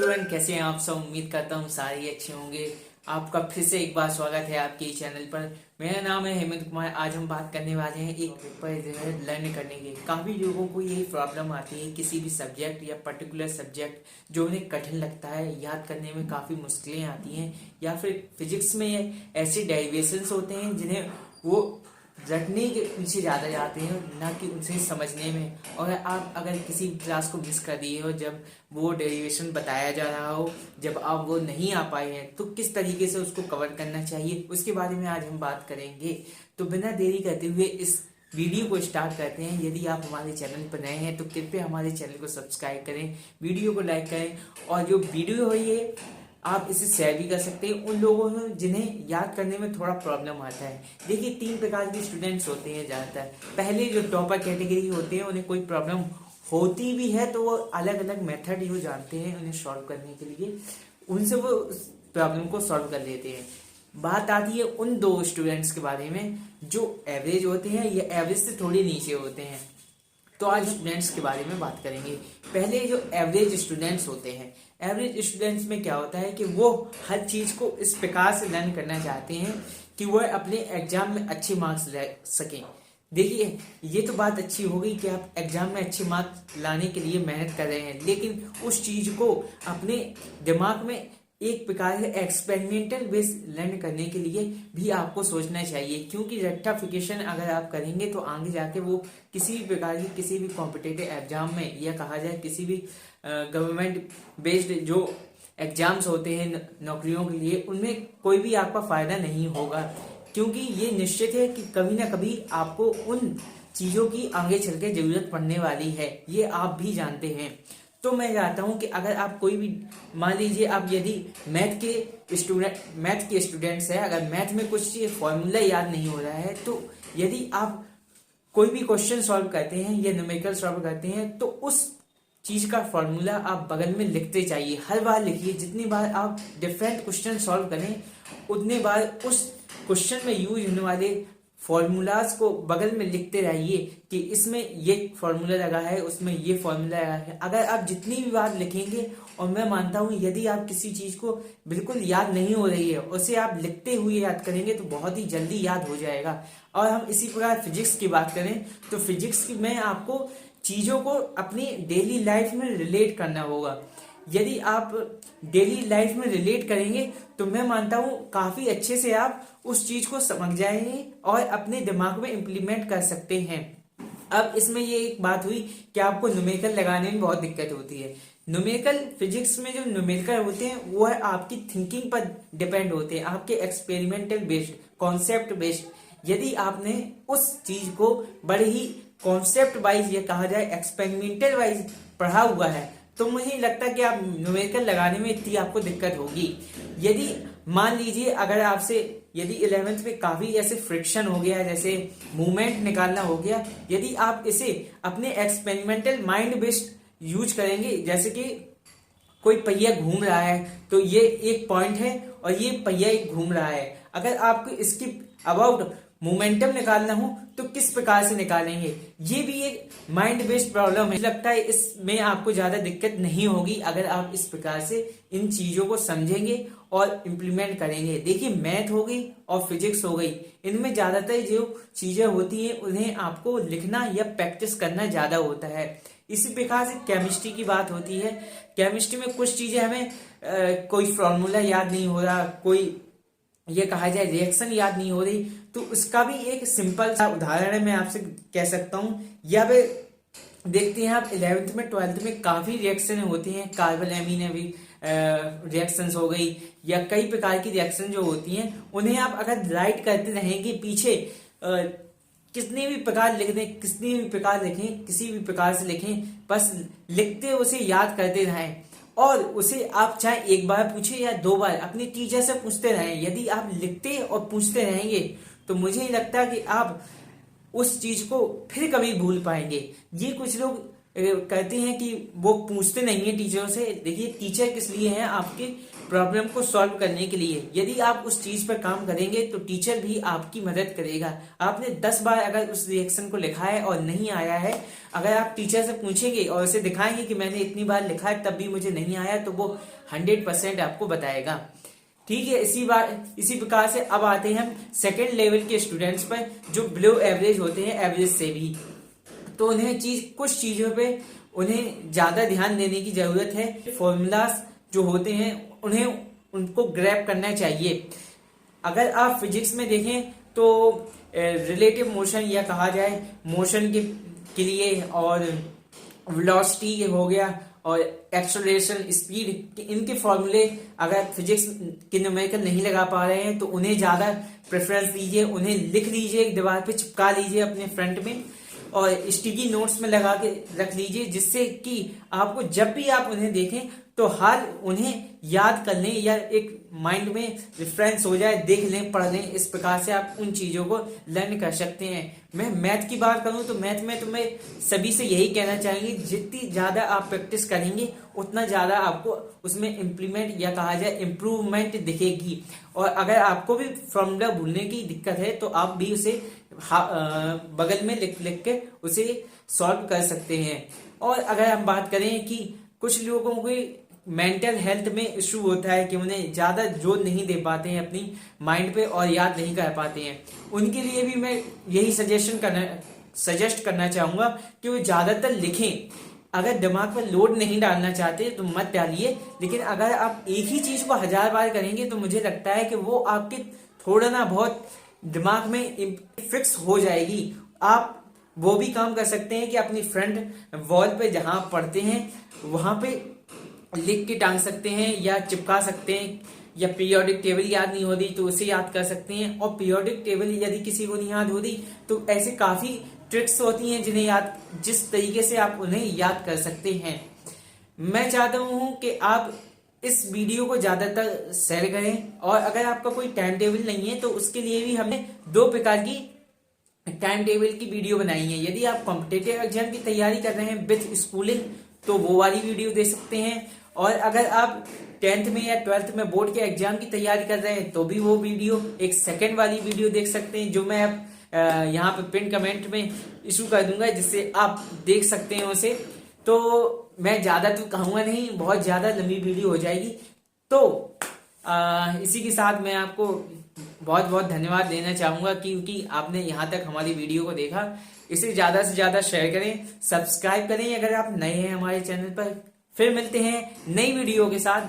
Student, कैसे हैं आप सब। उम्मीद करता हूँ सारे अच्छे होंगे। आपका फिर से एक बार स्वागत है आपके चैनल पर। मेरा नाम है हेमंत कुमार। आज हम बात करने वाले हैं एक पेपर जो है लर्न करने की। काफ़ी लोगों को यही प्रॉब्लम आती है, किसी भी सब्जेक्ट या पर्टिकुलर सब्जेक्ट जो उन्हें कठिन लगता है, याद करने में काफ़ी मुश्किलें आती हैं, या फिर फिजिक्स में ऐसे डेरिवेशंस होते हैं जिन्हें वो रटने के पीछे ज़्यादा जाते हैं, ना कि उनसे समझने में। और आप अगर किसी क्लास को मिस कर दिए हो, जब वो डेरिवेशन बताया जा रहा हो, जब आप वो नहीं आ पाए हैं, तो किस तरीके से उसको कवर करना चाहिए, उसके बारे में आज हम बात करेंगे। तो बिना देरी करते हुए इस वीडियो को स्टार्ट करते हैं। यदि आप हमारे चैनल पर नए हैं तो कृपया हमारे चैनल को सब्सक्राइब करें, वीडियो को लाइक करें, और जो वीडियो है ये आप इसे शेयर भी कर सकते हैं उन लोगों में जिन्हें याद करने में थोड़ा प्रॉब्लम आता है। देखिए, 3 प्रकार के स्टूडेंट्स होते हैं ज़्यादातर। पहले जो टॉपर कैटेगरी होते हैं, उन्हें कोई प्रॉब्लम होती भी है तो वो अलग अलग मेथड यूज जानते हैं उन्हें सॉल्व करने के लिए, उनसे वो प्रॉब्लम को सॉल्व कर लेते हैं। बात आती है उन 2 स्टूडेंट्स के बारे में जो एवरेज होते हैं या एवरेज से थोड़ी नीचे होते हैं। तो आज स्टूडेंट्स के बारे में बात करेंगे। पहले जो एवरेज स्टूडेंट्स होते हैं, एवरेज स्टूडेंट्स में क्या होता है कि वो हर चीज को इस प्रकार से लर्न करना चाहते हैं कि वह अपने एग्जाम में अच्छे मार्क्स ले सकें। देखिए, ये तो बात अच्छी हो गई कि आप एग्जाम में अच्छे मार्क्स लाने के लिए मेहनत कर रहे हैं, लेकिन उस चीज को अपने दिमाग में एक प्रकार से एक्सपेरिमेंटल बेस लर्न करने के लिए भी आपको सोचना चाहिए, क्योंकि रेक्टाफिकेशन अगर आप करेंगे तो आगे जाके वो किसी भी प्रकार की किसी भी कॉम्पिटिटिव एग्जाम में, या कहा जाए किसी भी गवर्नमेंट बेस्ड जो एग्जाम्स होते हैं नौकरियों के लिए, उनमें कोई भी आपका फायदा नहीं होगा, क्योंकि ये निश्चित है कि कभी ना कभी आपको उन चीजों की आगे चल के जरूरत पड़ने वाली है, ये आप भी जानते हैं। तो मैं चाहता हूं कि अगर आप कोई भी, मान लीजिए आप यदि मैथ के स्टूडेंट्स हैं, अगर मैथ में कुछ फॉर्मूला याद नहीं हो रहा है, तो यदि आप कोई भी क्वेश्चन सॉल्व करते हैं या न्यूमेरिकल सॉल्व करते हैं, तो उस चीज का फॉर्मूला आप बगल में लिखते चाहिए। हर बार लिखिए, जितनी बार आप डिफरेंट क्वेश्चन सॉल्व करें उतने बार उस क्वेश्चन में यूज होने वाले फॉर्मूलाज को बगल में लिखते रहिए कि इसमें ये फॉर्मूला लगा है, उसमें ये फॉर्मूला लगा है। अगर आप जितनी भी बार लिखेंगे, और मैं मानता हूं यदि आप किसी चीज को बिल्कुल याद नहीं हो रही है, उसे आप लिखते हुए याद करेंगे तो बहुत ही जल्दी याद हो जाएगा। और हम इसी प्रकार फिजिक्स की बात करें तो फिजिक्स की में आपको चीजों को अपनी डेली लाइफ में रिलेट करना होगा। यदि आप डेली लाइफ में रिलेट करेंगे तो मैं मानता हूं काफी अच्छे से आप उस चीज को समझ जाएंगे और अपने दिमाग में इम्प्लीमेंट कर सकते हैं। अब इसमें ये एक बात हुई कि आपको न्यूमेरिकल लगाने में बहुत दिक्कत होती है। न्यूमेरिकल फिजिक्स में जो न्यूमेरिकल होते हैं वो है आपकी थिंकिंग पर डिपेंड होते हैं, आपके एक्सपेरिमेंटल बेस्ड, कॉन्सेप्ट बेस्ड। यदि आपने उस चीज को बड़े ही कॉन्सेप्ट वाइज या कहा जाए एक्सपेरिमेंटल वाइज पढ़ा हुआ है, तो मुझे नहीं लगता कि आप न्यूमेरिकल लगाने में इतनी आपको दिक्कत होगी। यदि मान लीजिए अगर आपसे यदि 11th में काफी ऐसे फ्रिक्शन हो गया, जैसे मूवमेंट निकालना हो गया, यदि आप इसे अपने एक्सपेरिमेंटल माइंड बेस्ड यूज करेंगे, जैसे कि कोई पहिया घूम रहा है तो ये एक पॉइंट है और ये पहिया एक घूम रहा है, अगर आपको इसकी अबाउट मोमेंटम निकालना हो तो किस प्रकार से निकालेंगे, ये भी एक माइंड बेस्ड प्रॉब्लम है। लगता है इसमें आपको ज्यादा दिक्कत नहीं होगी अगर आप इस प्रकार से इन चीजों को समझेंगे और इम्प्लीमेंट करेंगे। देखिए, मैथ हो गई और फिजिक्स हो गई, इनमें ज्यादातर जो चीजें होती हैं उन्हें आपको लिखना या प्रैक्टिस करना ज्यादा होता है। इसी प्रकार से केमिस्ट्री की बात होती है। केमिस्ट्री में कुछ चीजें हमें कोई फॉर्मूला याद नहीं हो रहा, कोई ये कहा जाए रिएक्शन याद नहीं हो रही, तो उसका भी एक सिंपल सा उदाहरण है, मैं आपसे कह सकता हूँ। या फिर देखते हैं आप 11th में 12th में काफी रिएक्शन होती हैं, कार्बन एमीन रिएक्शंस हो गई, या कई प्रकार की रिएक्शन जो होती हैं, उन्हें आप अगर राइट करते रहेंगे पीछे, कितने भी प्रकार लिख दें, कितनी भी प्रकार लिखें, किसी भी प्रकार से लिखें, बस लिखते उसे याद करते रहें, और उसे आप चाहे एक बार पूछे या 2 बार अपनी टीचर से पूछते रहें। यदि आप लिखते और पूछते रहेंगे तो मुझे नहीं लगता कि आप उस चीज को फिर कभी भूल पाएंगे। ये कुछ लोग कहते हैं कि वो पूछते नहीं है टीचरों से। देखिए, टीचर किस लिए हैं? आपके प्रॉब्लम को सॉल्व करने के लिए। यदि आप उस चीज पर काम करेंगे तो टीचर भी आपकी मदद करेगा। आपने 10 बार अगर उस रिएक्शन को लिखा है और नहीं आया है, अगर आप टीचर से पूछेंगे और उसे दिखाएंगे कि मैंने इतनी बार लिखा है तब भी मुझे नहीं आया, तो वो 100% आपको बताएगा। ठीक है, इसी प्रकार से अब आते हैं हम सेकेंड लेवल के स्टूडेंट्स पर, जो बिलो एवरेज होते हैं, एवरेज से भी। तो उन्हें कुछ चीजों पे उन्हें ज्यादा ध्यान देने की जरूरत है। फॉर्मूलाज जो होते हैं उन्हें उनको ग्रैब करना चाहिए। अगर आप फिजिक्स में देखें तो रिलेटिव मोशन या कहा जाए मोशन के लिए, और वेलोसिटी हो गया, और एक्सेलरेशन, स्पीड, इनके फॉर्मूले अगर फिजिक्स के न्यूमेरिकल नहीं लगा पा रहे हैं तो उन्हें ज्यादा प्रेफरेंस दीजिए। उन्हें लिख लीजिए, दीवार पे चिपका लीजिए अपने फ्रंट में, और स्टिकी नोट्स में लगा के रख लीजिए, जिससे कि आपको जब भी आप उन्हें देखें तो हाल उन्हें याद कर लें या एक माइंड में रेफरेंस हो जाए, देख लें, पढ़ लें। इस प्रकार से आप उन चीजों को लर्न कर सकते हैं। मैं मैथ की बात करूं तो मैथ में तो मैं सभी से यही कहना चाहेंगे, जितनी ज्यादा आप प्रैक्टिस करेंगे उतना ज्यादा आपको उसमें इम्प्लीमेंट या कहा जाए इम्प्रूवमेंट दिखेगी। और अगर आपको भी फॉर्मूला भूलने की दिक्कत है तो आप भी उसे बगल में लिख के उसे सॉल्व कर सकते हैं। और अगर हम बात करें कि कुछ लोगों को मेंटल हेल्थ में इशू होता है कि उन्हें ज्यादा जोर नहीं दे पाते हैं अपनी माइंड पे और याद नहीं कर पाते हैं, उनके लिए भी मैं यही सजेस्ट करना चाहूंगा कि वो ज्यादातर लिखें। अगर दिमाग पर लोड नहीं डालना चाहते तो मत डालिए, लेकिन अगर आप एक ही चीज को 1000 बार करेंगे तो मुझे लगता है कि वो आपके थोड़ा ना बहुत दिमाग में फिक्स हो जाएगी। आप वो भी काम कर सकते हैं कि अपनी फ्रंट वॉल पे जहां पढ़ते हैं वहां पे लिख के टांग सकते हैं या चिपका सकते हैं, या पीरियोडिक टेबल याद नहीं होती तो उसे याद कर सकते हैं। और पीरियोडिक टेबल यदि किसी को नहीं याद होती तो ऐसे काफी ट्रिक्स होती हैं जिस तरीके से आप उन्हें याद कर सकते हैं। मैं चाहता हूं कि आप इस वीडियो को ज्यादातर शेयर करें, और अगर आपका कोई टाइम टेबल नहीं है तो उसके लिए भी हमने 2 प्रकार की टाइम टेबल की वीडियो बनाई है। यदि आप कॉम्पिटिटिव एग्जाम की तैयारी कर रहे हैं विथ स्कूलिंग तो वो वाली वीडियो देख सकते हैं, और अगर आप 10th में या 12th में बोर्ड के एग्जाम की तैयारी कर रहे हैं तो भी वो वीडियो, एक सेकंड वाली वीडियो देख सकते हैं, जो मैं अब यहाँ पे पिन कमेंट में इशू कर दूंगा, जिससे आप देख सकते हैं उसे। तो मैं ज्यादा तो कहूंगा नहीं, बहुत ज्यादा लंबी वीडियो हो जाएगी। तो इसी के साथ मैं आपको बहुत बहुत धन्यवाद देना चाहूंगा क्योंकि आपने यहाँ तक हमारी वीडियो को देखा। इसे ज्यादा से ज्यादा शेयर करें, सब्सक्राइब करें अगर आप नए हैं हमारे चैनल पर। फिर मिलते हैं नई वीडियो के साथ।